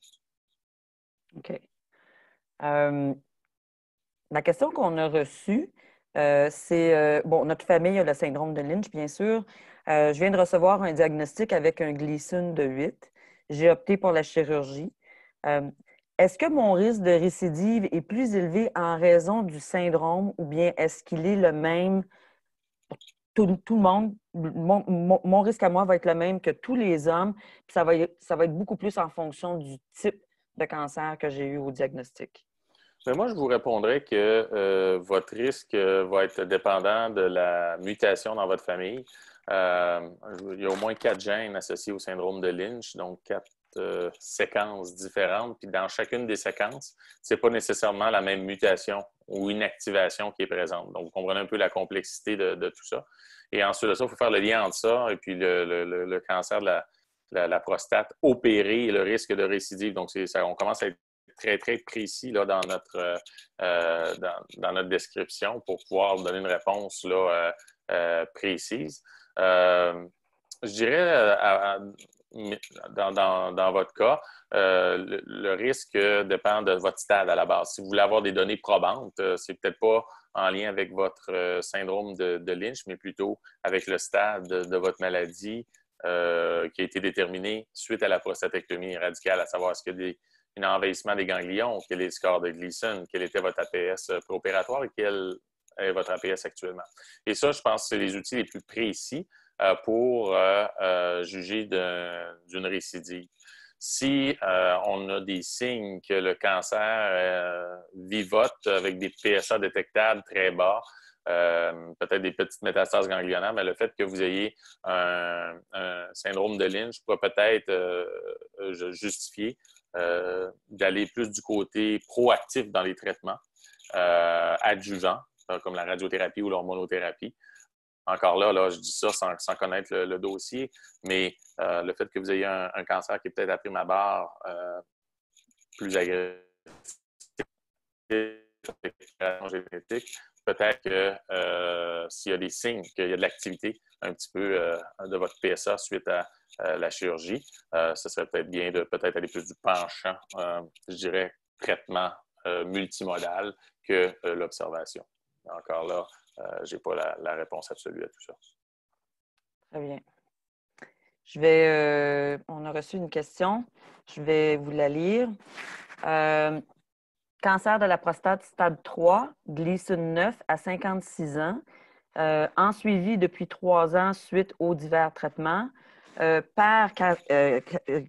OK. La question qu'on a reçue, c'est, bon, notre famille a le syndrome de Lynch, bien sûr. Je viens de recevoir un diagnostic avec un Gleason de 8. J'ai opté pour la chirurgie. est-ce que mon risque de récidive est plus élevé en raison du syndrome ou bien est-ce qu'il est le même pour tout le monde? Mon risque à moi va être le même que tous les hommes, puis ça va être beaucoup plus en fonction du type de cancer que j'ai eu au diagnostic. Mais moi, je vous répondrais que votre risque va être dépendant de la mutation dans votre famille. Il y a au moins 4 gènes associés au syndrome de Lynch, donc 4 séquences différentes. Puis dans chacune des séquences, c'est pas nécessairement la même mutation ou inactivation qui est présente. Donc, vous comprenez un peu la complexité de tout ça. Et ensuite de ça, il faut faire le lien entre ça et puis le cancer de la prostate opéré et le risque de récidive. Donc, on commence à être très, très précis là, dans notre description pour pouvoir donner une réponse là, précise. Je dirais, dans votre cas, le risque dépend de votre stade à la base. Si vous voulez avoir des données probantes, c'est peut-être pas en lien avec votre syndrome de Lynch, mais plutôt avec le stade de votre maladie qui a été déterminé suite à la prostatectomie radicale, à savoir est-ce qu'il y a un envahissement des ganglions, quel est le score de Gleason, quel était votre APS préopératoire et quel est votre APS actuellement. Et ça, je pense que c'est les outils les plus précis pour juger d'une récidive. Si on a des signes que le cancer vivote avec des PSA détectables très bas, peut-être des petites métastases ganglionnaires, mais le fait que vous ayez un syndrome de Lynch pourrait peut-être justifier d'aller plus du côté proactif dans les traitements adjuvants, comme la radiothérapie ou l'hormonothérapie. Encore là, je dis ça sans connaître le dossier, mais le fait que vous ayez un cancer qui est peut-être à prime abord plus agressif, génétique, peut-être que s'il y a des signes qu'il y a de l'activité un petit peu de votre PSA suite à la chirurgie, ce serait peut-être bien de peut-être aller plus du penchant, je dirais, traitement multimodal que l'observation. Encore là, je n'ai pas la réponse absolue à tout ça. Très bien. On a reçu une question. Je vais vous la lire. Cancer de la prostate stade 3, Gleason 9 à 56 ans, en suivi depuis 3 ans suite aux divers traitements. Père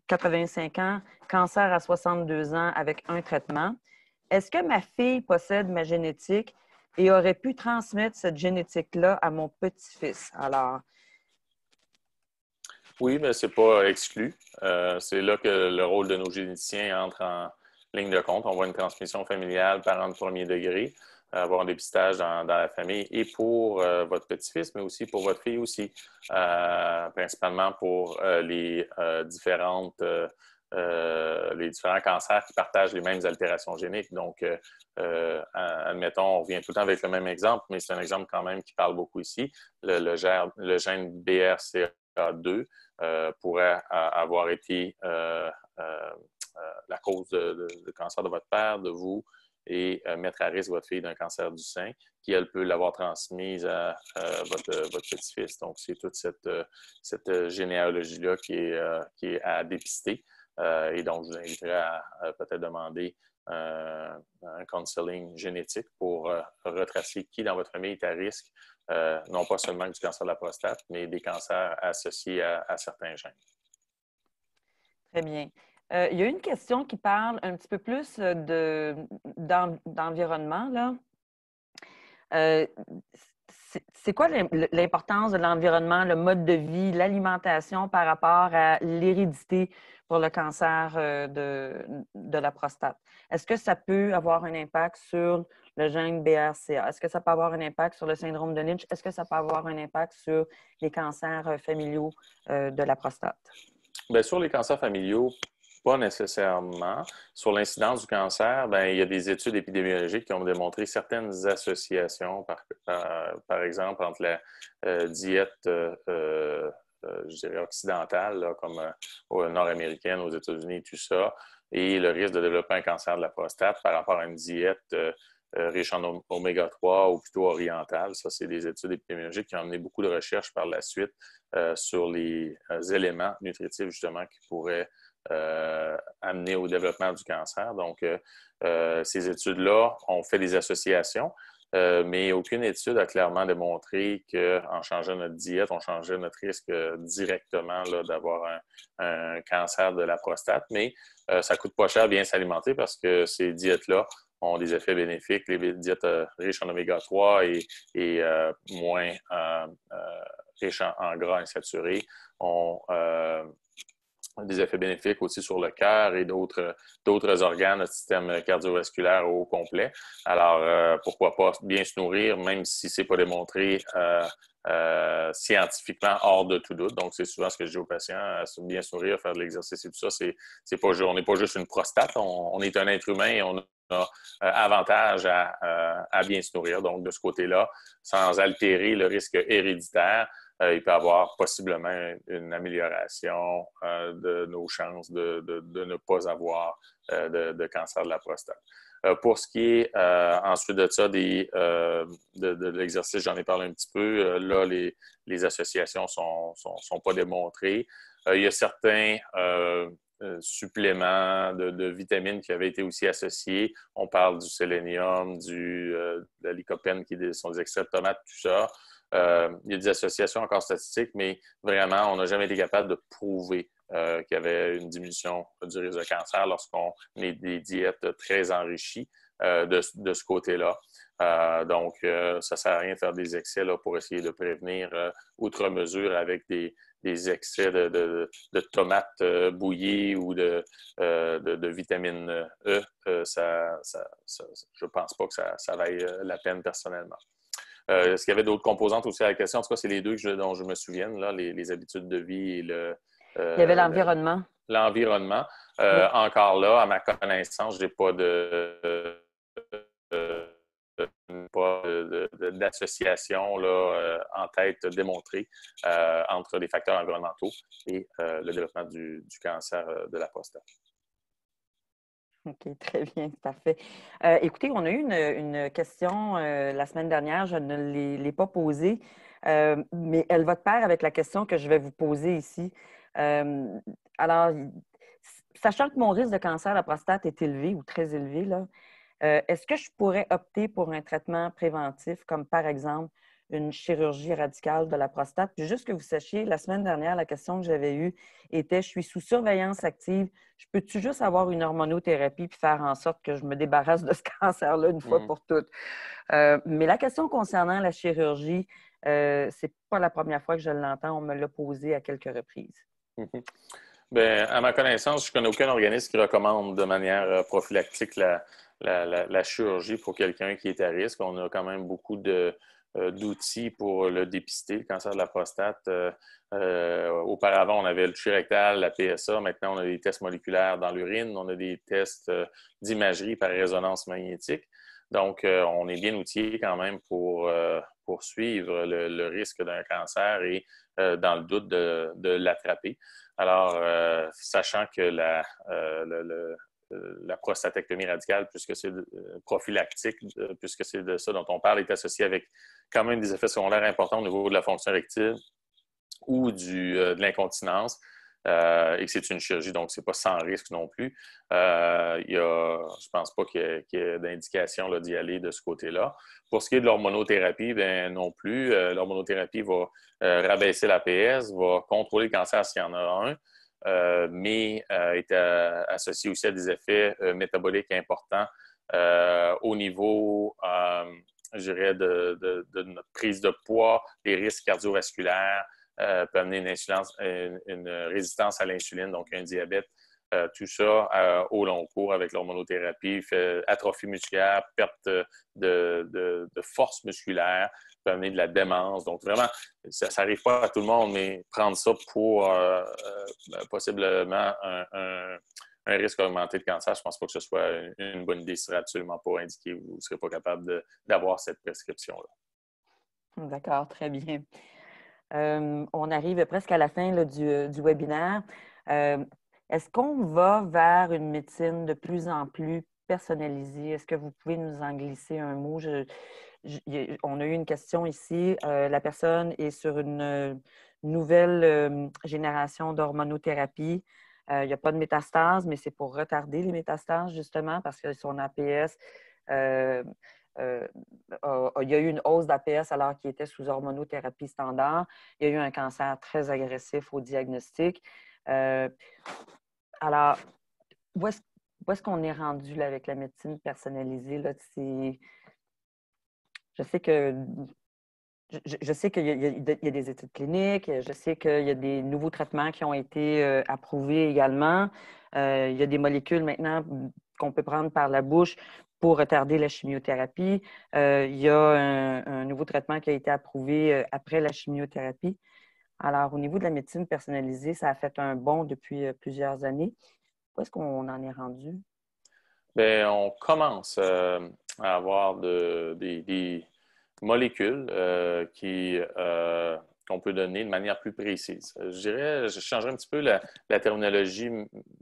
85 ans, cancer à 62 ans avec un traitement. Est-ce que ma fille possède ma génétique et aurait pu transmettre cette génétique-là à mon petit-fils? Alors, oui, mais ce n'est pas exclu. C'est là que le rôle de nos généticiens entre en ligne de compte. On voit une transmission familiale, parents de premier degré, avoir un dépistage dans la famille et pour votre petit-fils, mais aussi pour votre fille aussi, principalement pour les différents cancers qui partagent les mêmes altérations géniques. Donc, admettons, on revient tout le temps avec le même exemple, mais c'est un exemple quand même qui parle beaucoup ici. Le gène BRCA2 pourrait avoir été la cause de cancer de votre père, de vous, et mettre à risque votre fille d'un cancer du sein, qui, elle, peut l'avoir transmise à votre petit-fils. Donc, c'est toute cette généalogie-là qui est à dépister. Et donc, je vous inviterai à peut-être demander un counseling génétique pour retracer qui dans votre famille est à risque, non pas seulement du cancer de la prostate, mais des cancers associés à certains gènes. très bien. Il y a une question qui parle un petit peu plus d'environnement, là. C'est quoi l'importance de l'environnement, le mode de vie, l'alimentation par rapport à l'hérédité pour le cancer de la prostate? Est-ce que ça peut avoir un impact sur le gène BRCA? Est-ce que ça peut avoir un impact sur le syndrome de Lynch? Est-ce que ça peut avoir un impact sur les cancers familiaux de la prostate? Bien, sur les cancers familiaux, pas nécessairement. Sur l'incidence du cancer, bien, il y a des études épidémiologiques qui ont démontré certaines associations, par exemple, entre la diète, je dirais, occidentale, là, comme nord-américaine, aux États-Unis, tout ça, et le risque de développer un cancer de la prostate par rapport à une diète riche en oméga 3 ou plutôt orientale. Ça, c'est des études épidémiologiques qui ont amené beaucoup de recherches par la suite sur les éléments nutritifs, justement, qui pourraient amener au développement du cancer. Donc, ces études-là ont fait des associations, mais aucune étude a clairement démontré qu'en changeant notre diète, on changeait notre risque directement là, d'avoir un cancer de la prostate. Mais ça ne coûte pas cher bien s'alimenter parce que ces diètes-là ont des effets bénéfiques. Les diètes riches en oméga 3 et moins riches en gras insaturés ont des effets bénéfiques aussi sur le cœur et d'autres organes, notre système cardiovasculaire au complet. Alors, pourquoi pas bien se nourrir, même si ce n'est pas démontré scientifiquement hors de tout doute. Donc, c'est souvent ce que je dis aux patients, bien se nourrir, faire de l'exercice et tout ça. On n'est pas juste une prostate, on est un être humain et on a avantage à bien se nourrir. Donc, de ce côté-là, sans altérer le risque héréditaire, il peut y avoir possiblement une amélioration de nos chances de ne pas avoir de cancer de la prostate. Pour ce qui est ensuite de ça, de l'exercice, j'en ai parlé un petit peu. Là, les associations ne sont pas démontrées. Il y a certains suppléments de vitamines qui avaient été aussi associés. On parle du sélénium, de la lycopène, qui sont des extraits de tomates, tout ça. Il y a des associations encore statistiques, mais vraiment, on n'a jamais été capable de prouver qu'il y avait une diminution du risque de cancer lorsqu'on est des diètes très enrichies de ce côté-là. Donc, ça ne sert à rien de faire des excès là, pour essayer de prévenir outre mesure avec des excès de tomates bouillies ou de vitamine E. Je ne pense pas que ça vaille la peine personnellement. Est-ce qu'il y avait d'autres composantes aussi à la question? En tout cas, c'est les deux dont je me souviens, là, les habitudes de vie et il y avait l'environnement. L'environnement. Oui. Encore là, à ma connaissance, je n'ai pas d'association en tête démontrée entre les facteurs environnementaux et le développement du cancer de la prostate. OK, très bien, parfait. Écoutez, on a eu une question la semaine dernière, je ne l'ai pas posée, mais elle va de pair avec la question que je vais vous poser ici. Alors, sachant que mon risque de cancer de la prostate est élevé ou très élevé, là, est-ce que je pourrais opter pour un traitement préventif, comme par exemple une chirurgie radicale de la prostate? Puis juste que vous sachiez, la semaine dernière, la question que j'avais eue était: je suis sous surveillance active, je peux-tu juste avoir une hormonothérapie puis faire en sorte que je me débarrasse de ce cancer-là une fois pour toutes? Mais la question concernant la chirurgie, c'est pas la première fois que je l'entends, on me l'a posée à quelques reprises. Bien, à ma connaissance, je ne connais aucun organisme qui recommande de manière prophylactique la chirurgie pour quelqu'un qui est à risque. On a quand même beaucoup d'outils pour le dépister, le cancer de la prostate. Auparavant, on avait le tuyau rectal, la PSA. Maintenant, on a des tests moléculaires dans l'urine. On a des tests d'imagerie par résonance magnétique. Donc, on est bien outillé quand même pour suivre le risque d'un cancer et, dans le doute, de l'attraper. Alors, sachant que la prostatectomie radicale, puisque c'est prophylactique, puisque c'est de ça dont on parle, est associée avec quand même des effets secondaires importants au niveau de la fonction érectile ou de l'incontinence, et que c'est une chirurgie, donc c'est pas sans risque non plus. Je pense pas qu'il y ait d'indication d'y aller de ce côté-là. Pour ce qui est de l'hormonothérapie, ben non plus. L'hormonothérapie va rabaisser l'APS, va contrôler le cancer s'il y en a un, mais est associé aussi à des effets métaboliques importants au niveau, je dirais, de notre prise de poids, les risques cardiovasculaires, peut amener une résistance à l'insuline, donc un diabète. Tout ça au long cours avec l'hormonothérapie, fait atrophie musculaire, perte de force musculaire, peut amener de la démence. Donc vraiment, ça n'arrive pas à tout le monde, mais prendre ça pour possiblement un risque augmenté de cancer, je ne pense pas que ce soit une bonne idée. Ce serait absolument pas indiqué. Vous ne serez pas capable d'avoir cette prescription-là. D'accord, très bien. On arrive presque à la fin là, du webinaire. Est-ce qu'on va vers une médecine de plus en plus personnalisée? Est-ce que vous pouvez nous en glisser un mot? On a eu une question ici. La personne est sur une nouvelle génération d'hormonothérapie. Il n'y a pas de métastases, mais c'est pour retarder les métastases, justement, parce que son APS, il y a eu une hausse d'APS alors qu'il était sous hormonothérapie standard. Il y a eu un cancer très agressif au diagnostic. Alors, où est-ce qu'on est rendu là, avec la médecine personnalisée? Là? Je sais que je sais qu'il y a des études cliniques, je sais qu'il y a des nouveaux traitements qui ont été approuvés également. Il y a des molécules maintenant qu'on peut prendre par la bouche pour retarder la chimiothérapie. Il y a un nouveau traitement qui a été approuvé après la chimiothérapie. Alors, au niveau de la médecine personnalisée, ça a fait un bond depuis plusieurs années. Où est-ce qu'on en est rendu? Bien, on commence à avoir des molécules qu'on peut donner de manière plus précise. Je changerais un petit peu la terminologie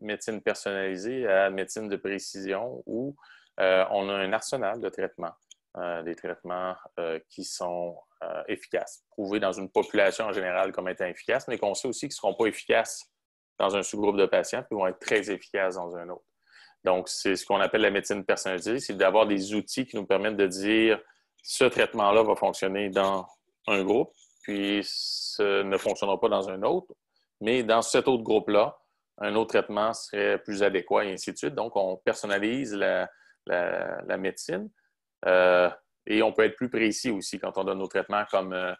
médecine personnalisée à médecine de précision où on a un arsenal de traitements, des traitements qui sont efficaces, prouvés dans une population en général comme étant efficaces, mais qu'on sait aussi qu'ils ne seront pas efficaces dans un sous-groupe de patients, puis vont être très efficaces dans un autre. Donc, c'est ce qu'on appelle la médecine personnalisée, c'est d'avoir des outils qui nous permettent de dire ce traitement-là va fonctionner dans un groupe, puis ce ne fonctionnera pas dans un autre, mais dans cet autre groupe-là, un autre traitement serait plus adéquat et ainsi de suite. Donc, on personnalise la médecine et on peut être plus précis aussi quand on donne nos traitements comme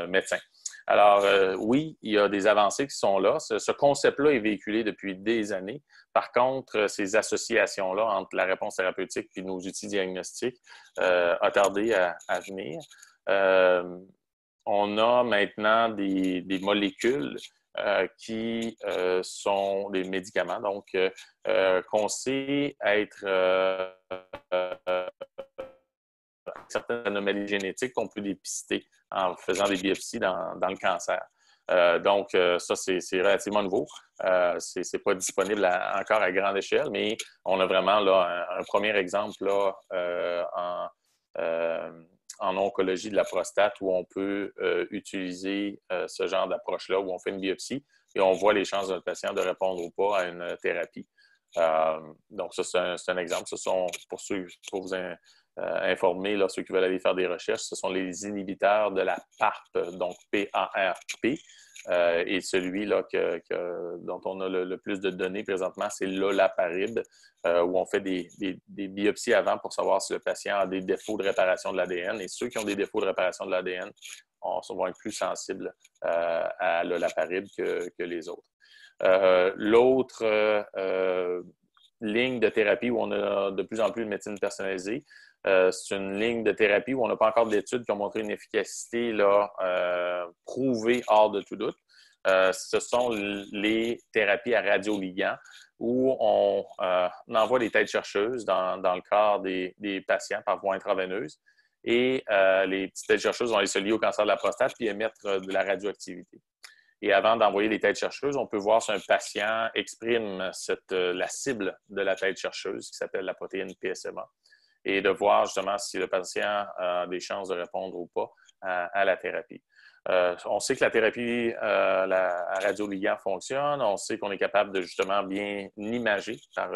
médecin. Alors, oui, il y a des avancées qui sont là. Ce concept-là est véhiculé depuis des années. Par contre, ces associations-là entre la réponse thérapeutique et nos outils diagnostiques a tardé à venir. On a maintenant des molécules qui sont des médicaments, donc qu'on sait être certaines anomalies génétiques qu'on peut dépister en faisant des biopsies dans le cancer. Donc, ça, c'est relativement nouveau. Ce n'est pas disponible encore à grande échelle, mais on a vraiment là, un premier exemple là, en oncologie de la prostate où on peut utiliser ce genre d'approche-là, où on fait une biopsie et on voit les chances d'un patient de répondre ou pas à une thérapie. Donc, ça, c'est un exemple. Ce sont, pour ceux pour vous informer, là, ceux qui veulent aller faire des recherches, ce sont les inhibiteurs de la PARP, donc P-A-R-P. Et celui là, dont on a le plus de données présentement, c'est l'olaparib, où on fait des biopsies avant pour savoir si le patient a des défauts de réparation de l'ADN. Et ceux qui ont des défauts de réparation de l'ADN vont être plus sensibles à l'olaparib que les autres. L'autre ligne de thérapie où on a de plus en plus de médecine personnalisée, c'est une ligne de thérapie où on n'a pas encore d'études qui ont montré une efficacité là, prouvée hors de tout doute. Ce sont les thérapies à radioligand où on envoie des têtes chercheuses dans le corps des patients par voie intraveineuse et les petites têtes chercheuses vont aller se lier au cancer de la prostate puis émettre de la radioactivité. Et avant d'envoyer les têtes chercheuses, on peut voir si un patient exprime la cible de la tête chercheuse qui s'appelle la protéine PSMA et de voir justement si le patient a des chances de répondre ou pas à la thérapie. On sait que la thérapie à radioligand fonctionne. On sait qu'on est capable de justement bien imager par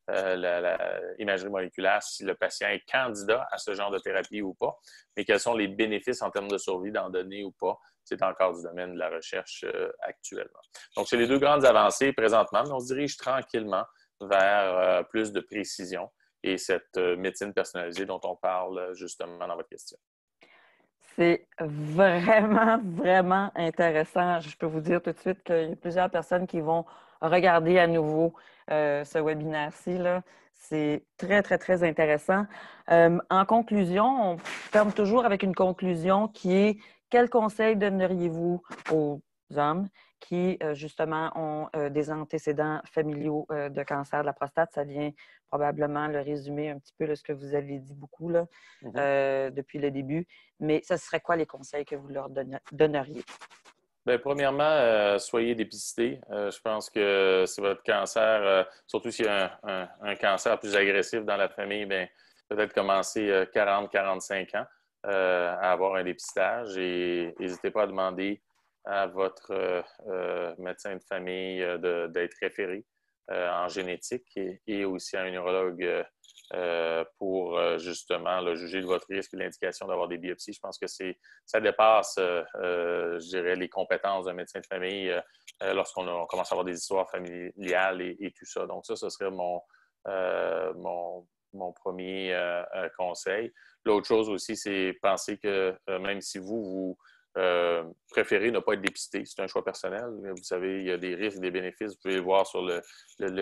l'imagerie moléculaire si le patient est candidat à ce genre de thérapie ou pas. Mais quels sont les bénéfices en termes de survie d'en donner ou pas? C'est encore du domaine de la recherche actuellement. Donc, c'est les deux grandes avancées présentement, mais on se dirige tranquillement vers plus de précision et cette médecine personnalisée dont on parle justement dans votre question. C'est vraiment, vraiment intéressant. Je peux vous dire tout de suite qu'il y a plusieurs personnes qui vont regarder à nouveau ce webinaire-ci. C'est très, très, très intéressant. En conclusion, on ferme toujours avec une conclusion qui est: quel conseil donneriez-vous aux hommes qui, justement, ont des antécédents familiaux de cancer de la prostate? Ça vient probablement le résumer un petit peu de ce que vous avez dit beaucoup là, depuis le début. Mais ce serait quoi les conseils que vous leur donneriez? Bien, premièrement, soyez dépistés. Je pense que si votre cancer, surtout s'il y a un cancer plus agressif dans la famille, bien, peut-être commencer 40-45 ans à avoir un dépistage et n'hésitez pas à demander à votre médecin de famille d'être référé en génétique et aussi à un neurologue pour justement là, juger de votre risque et l'indication d'avoir des biopsies. Je pense que ça dépasse, je dirais, les compétences d'un médecin de famille lorsqu'on commence à avoir des histoires familiales et tout ça. Donc ça, ce serait mon premier conseil. L'autre chose aussi, c'est penser que même si vous préférez ne pas être dépisté, c'est un choix personnel. Vous savez, il y a des risques, des bénéfices. Vous pouvez le voir sur le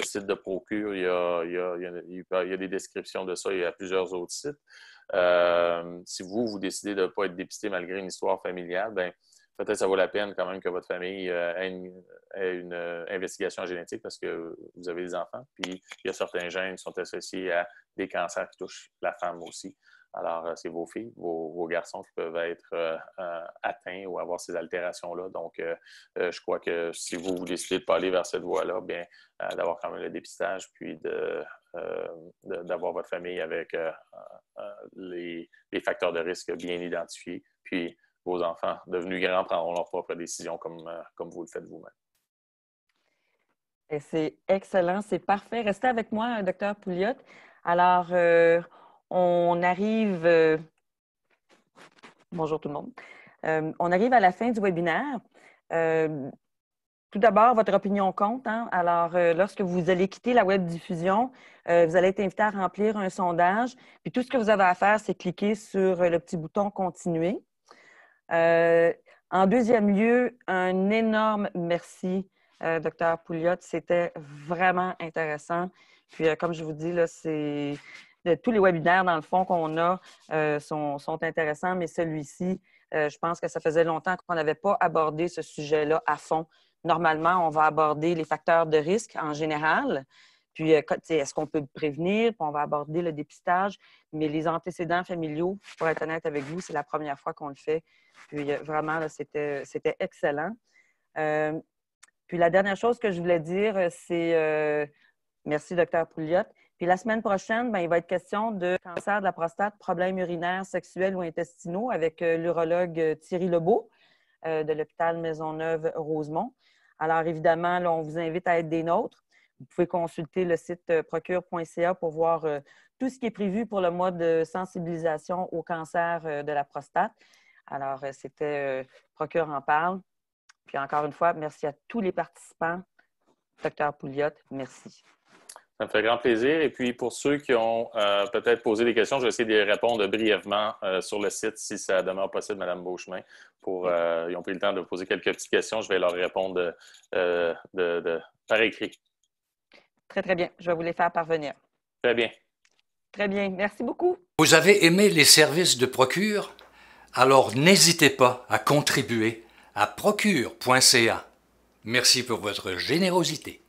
site de Procure. Il y a des descriptions de ça. Il y a plusieurs autres sites. Si vous décidez de ne pas être dépisté malgré une histoire familiale, ben peut-être ça vaut la peine quand même que votre famille ait une investigation génétique parce que vous avez des enfants. Puis il y a certains gènes qui sont associés à des cancers qui touchent la femme aussi. Alors, c'est vos filles, vos garçons qui peuvent être atteints ou avoir ces altérations-là. Donc, je crois que si vous décidez de ne pas aller vers cette voie-là, bien, d'avoir quand même le dépistage, puis d'avoir votre famille avec les facteurs de risque bien identifiés, puis vos enfants devenus grands prendront leurs propres décisions comme vous le faites vous-même. C'est excellent, c'est parfait. Restez avec moi, Dr. Pouliot. Alors, on arrive... Bonjour tout le monde. On arrive à la fin du webinaire. Tout d'abord, votre opinion compte. Hein? Alors, lorsque vous allez quitter la web diffusion, vous allez être invité à remplir un sondage. Puis tout ce que vous avez à faire, c'est cliquer sur le petit bouton « Continuer ». En deuxième lieu, un énorme merci, Dr. Pouliot. C'était vraiment intéressant. Puis, comme je vous dis, là, tous les webinaires, dans le fond, qu'on a sont intéressants, mais celui-ci, je pense que ça faisait longtemps qu'on n'avait pas abordé ce sujet-là à fond. Normalement, on va aborder les facteurs de risque en général. Puis, est-ce qu'on peut le prévenir? Puis, on va aborder le dépistage. Mais les antécédents familiaux, pour être honnête avec vous, c'est la première fois qu'on le fait. Puis, vraiment, là, c'était excellent. Puis, la dernière chose que je voulais dire, c'est merci, Dr. Pouliot. Puis, la semaine prochaine, bien, il va être question de cancer de la prostate, problèmes urinaires, sexuels ou intestinaux avec l'urologue Thierry Lebeau de l'hôpital Maisonneuve-Rosemont. Alors, évidemment, là, on vous invite à être des nôtres. Vous pouvez consulter le site procure.ca pour voir tout ce qui est prévu pour le mois de sensibilisation au cancer de la prostate. Alors, c'était Procure en parle. Puis encore une fois, merci à tous les participants. Dr. Pouliot, merci. Ça me fait grand plaisir. Et puis, pour ceux qui ont peut-être posé des questions, je vais essayer de répondre brièvement sur le site, si ça demeure possible, Mme Beauchemin. Ils ont pris le temps de poser quelques petites questions. Je vais leur répondre par écrit. Très, très bien. Je vais vous les faire parvenir. Très bien. Très bien. Merci beaucoup. Vous avez aimé les services de Procure? Alors n'hésitez pas à contribuer à procure.ca. Merci pour votre générosité.